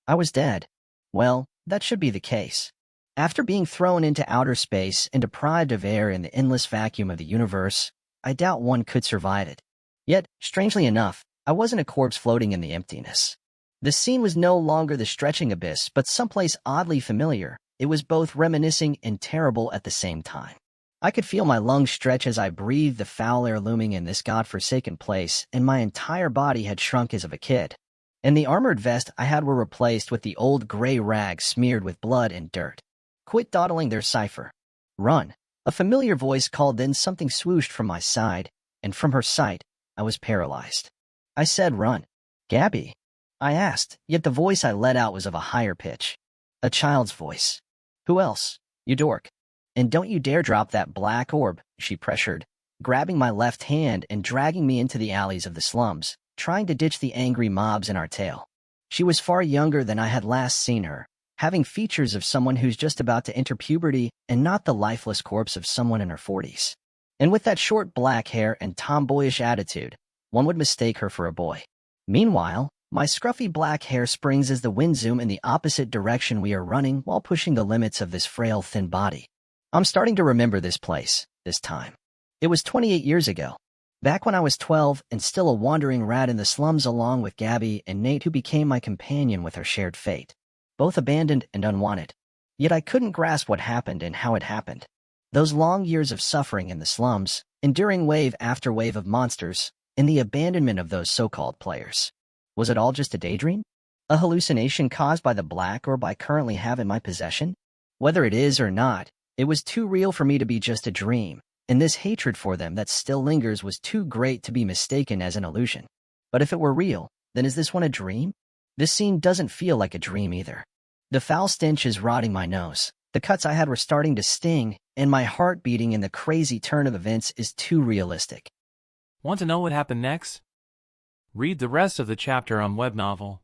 I was dead. Well, that should be the case. After being thrown into outer space and deprived of air in the endless vacuum of the universe, I doubt one could survive it. Yet, strangely enough, I wasn't a corpse floating in the emptiness. The scene was no longer the stretching abyss, but someplace oddly familiar. It was both reminiscing and terrible at the same time. I could feel my lungs stretch as I breathed the foul air looming in this godforsaken place, and my entire body had shrunk as of a kid. And the armored vest I had were replaced with the old gray rags smeared with blood and dirt. Quit dawdling their cipher. Run. A familiar voice called, then something swooshed from my side, and from her sight, I was paralyzed. I said, run. Gabby? I asked, yet the voice I let out was of a higher pitch. A child's voice. Who else? You dork. And don't you dare drop that black orb, she pressured, grabbing my left hand and dragging me into the alleys of the slums, trying to ditch the angry mobs in our tail. She was far younger than I had last seen her, having features of someone who's just about to enter puberty and not the lifeless corpse of someone in her 40s. And with that short black hair and tomboyish attitude, one would mistake her for a boy. Meanwhile, my scruffy black hair springs as the wind zoom in the opposite direction we are running while pushing the limits of this frail, thin body. I'm starting to remember this place, this time. It was 28 years ago. Back when I was 12 and still a wandering rat in the slums along with Gabby and Nate, who became my companion with our shared fate. Both abandoned and unwanted. Yet I couldn't grasp what happened and how it happened. Those long years of suffering in the slums, enduring wave after wave of monsters, and the abandonment of those so-called players. Was it all just a daydream? A hallucination caused by the black orb I currently have in my possession? Whether it is or not, it was too real for me to be just a dream, and this hatred for them that still lingers was too great to be mistaken as an illusion. But if it were real, then is this one a dream? This scene doesn't feel like a dream either. The foul stench is rotting my nose. The cuts I had were starting to sting, and my heart beating in the crazy turn of events is too realistic. Want to know what happened next? Read the rest of the chapter on Webnovel.